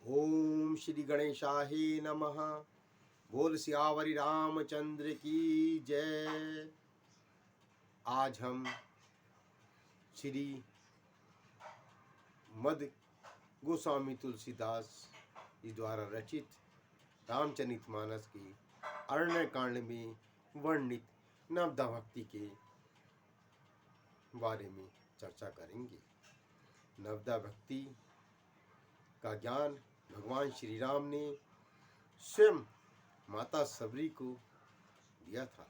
ओम श्री गणेशाय नमः। बोल सियावरी रामचंद्र की जय। आज हम श्री मद गोस्वामी तुलसीदास जी द्वारा रचित रामचरितमानस की अरण्य कांड में वर्णित नवदा भक्ति के बारे में चर्चा करेंगे। नवदा भक्ति का ज्ञान भगवान श्री राम ने स्वयं माता सबरी को दिया था।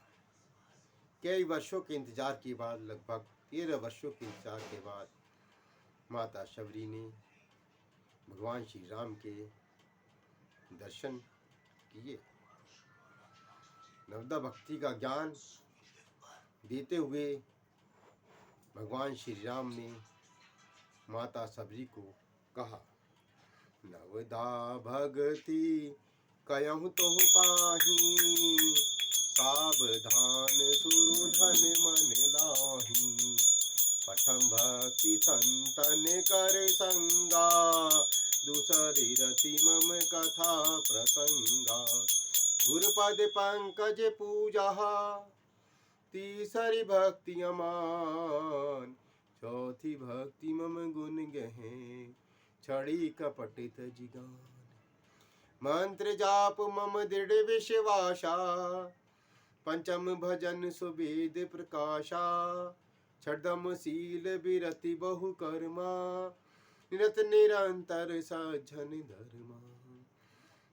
कई वर्षों के इंतजार के बाद, लगभग 13 वर्षों के इंतजार के बाद माता सबरी ने भगवान श्री राम के दर्शन किए। नवदा भक्ति का ज्ञान देते हुए भगवान श्री राम ने माता सबरी को कहा, नवदा भगति कयहु तोहु पाही, सावधान सुरु धन मन लाही। प्रथम भक्ति संतन कर संगा, दूसरी रति मम कथा प्रसंगा। गुरुपद पंकज पूजा, तीसरी भक्ति अमान। चौथी भक्ति मम गुण गहे, छड़ी कपटित जिगान। मंत्र जाप मम दृढ़ विश्वासा, पंचम भजन सुवेद प्रकाशा। छठम शील विरति बहु कर्मा, निरत निरंतर सज्जन धर्मा।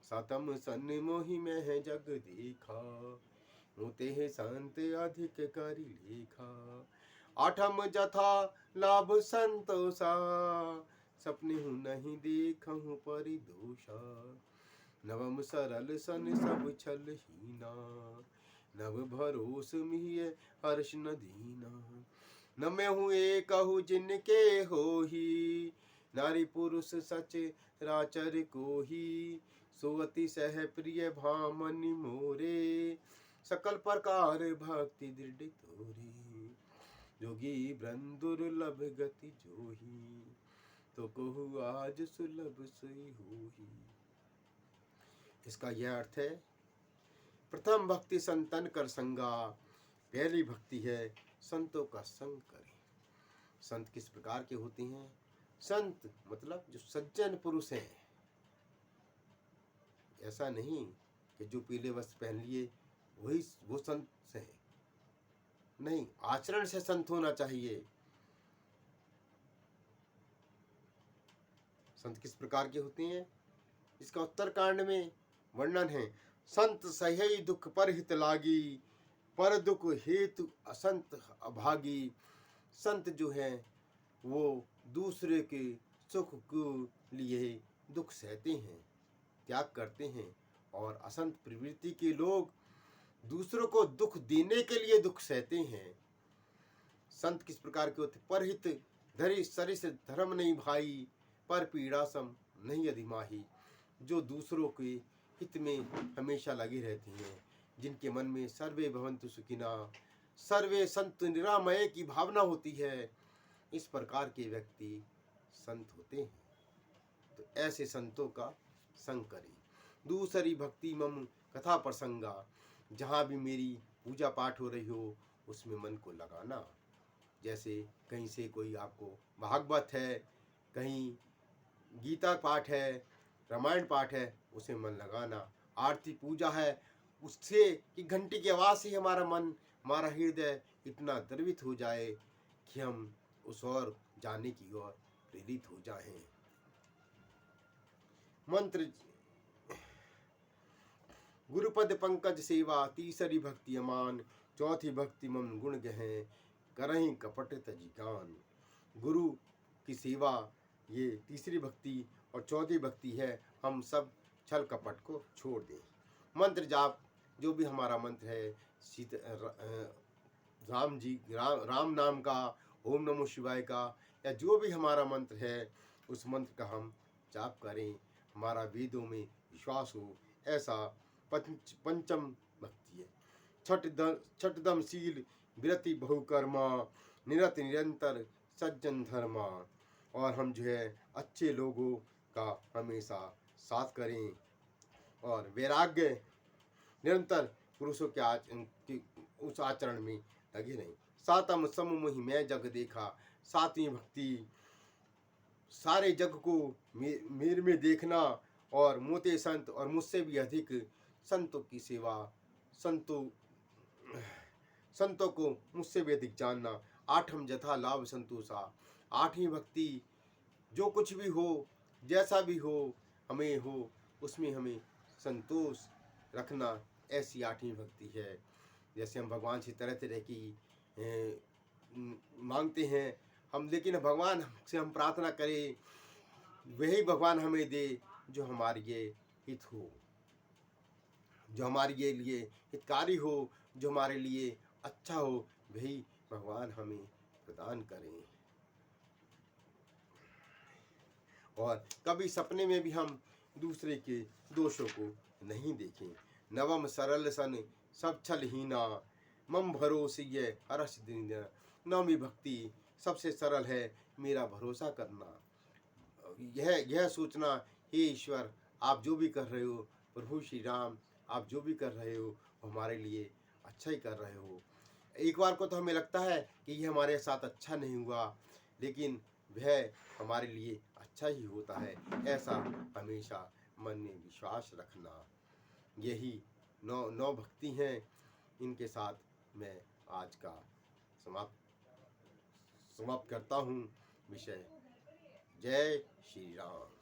सातम सन मोहि में जग देखा, मोते संत अधिक करि लेखा। आठम जथा लाभ संतोषा, सपने हूँ नहीं देखहूँ परिदोषा। नवम सरल सन सब छल हीना, नव भरोस मिहिय हर्ष न दीना। नमे हूँ एकहु जिनके होही, नारी पुरुष सच राचर कोही। सोअति सह प्रिय भामनि मोरे, सकल प्रकार भक्ति दृढ़ तोरे। जोगी वृंद दुर्लभ गति जोही, तो कहु आज सुलभ सोई होही। इसका यह अर्थ है, प्रथम भक्ति संतन कर संगा। पहली भक्ति है संतों का संग करें। संत किस प्रकार के होते हैं? संत मतलब जो सज्जन पुरुष हैं। ऐसा नहीं कि जो पीले वस्त्र पहन लिए वो संत है। नहीं, आचरण से संत होना चाहिए। संत किस प्रकार के होते हैं? इसका उत्तरकांड में वर्णन है। संत सही दुख पर हित लागी, पर दुख हेतु असंत अभागी। संत जो है वो दूसरे के सुख के लिए दुख सहते हैं, त्याग करते हैं। और असंत प्रवृत्ति के लोग दूसरों को दुख देने के लिए दुख सहते हैं। संत किस प्रकार के होते? परहित धरि सरिस धर्म नहीं भाई, पर पीड़ा सम नहीं अधिमाही। जो दूसरों के हित में हमेशा लगे रहते हैं, जिनके मन में सर्वे भवन्तु सुखिना, सर्वे संतु निरामय की भावना होती है, इस प्रकार के व्यक्ति संत होते हैं। तो ऐसे संतों का संग करें। दूसरी भक्ति मम कथा प्रसंगा, जहाँ भी मेरी पूजा पाठ हो रही हो उसमें मन को लगाना। जैसे कहीं से कोई आपको भागवत है, कहीं गीता पाठ है, रामायण पाठ है, उसे मन लगाना। आरती पूजा है, उससे कि घंटी की आवाज़ से हमारा मन, हमारा हृदय इतना द्रवित हो जाए कि हम उस ओर जाने की ओर प्रेरित हो जाएं। मंत्र गुरुपद पंकज सेवा, तीसरी भक्ति अमान। चौथी भक्ति मम गुण गहें, करहीं कपट तजी गान। गुरु की सेवा ये तीसरी भक्ति, और चौथी भक्ति है हम सब छल कपट को छोड़ दें। मंत्र जाप, जो भी हमारा मंत्र है राम नाम का, ओम नमो शिवाय का, या जो भी हमारा मंत्र है उस मंत्र का हम जाप करें। हमारा वेदों में विश्वास हो, ऐसा पंचम भक्ति है। छठदम शील विरति बहुकर्मा, निरत निरंतर सज्जन धर्मा। और हम जो है अच्छे लोगों का हमेशा साथ करें और वैराग्य निरंतर पुरुषों के उस आचरण में लगे रहें। सातम सम मोहि मैं जग देखा, सातवीं भक्ति सारे जग को मेरे में देखना और मोते संत और मुझसे भी अधिक संतों की सेवा, संतों को मुझसे भी अधिक जानना। आठम जथा लाभ संतोषा, आठवीं भक्ति जो कुछ भी हो, जैसा भी हो, हमें हो उसमें हमें संतोष रखना, ऐसी आठवीं भक्ति है। जैसे हम भगवान से तरह तरह की मांगते हैं हम, लेकिन भगवान से हम प्रार्थना करें वही भगवान हमें दे जो हमारे लिए हित हो, जो हमारे लिए हितकारी हो, जो हमारे लिए अच्छा हो, वही भगवान हमें प्रदान करें। और कभी सपने में भी हम दूसरे के दोषों को नहीं देखें। नवम सरल सन सब छल हीना, मम भरोसे ये हरस दीना। नवमी भक्ति सबसे सरल है, मेरा भरोसा करना, यह सोचना हे ईश्वर आप जो भी कर रहे हो, प्रभु श्री राम आप जो भी कर रहे हो हमारे लिए अच्छा ही कर रहे हो। एक बार को तो हमें लगता है कि ये हमारे साथ अच्छा नहीं हुआ, लेकिन वह हमारे लिए अच्छा ही होता है, ऐसा हमेशा मन में विश्वास रखना। यही नौ भक्ति हैं। इनके साथ मैं आज का समाप्त करता हूँ विषय। जय श्री राम।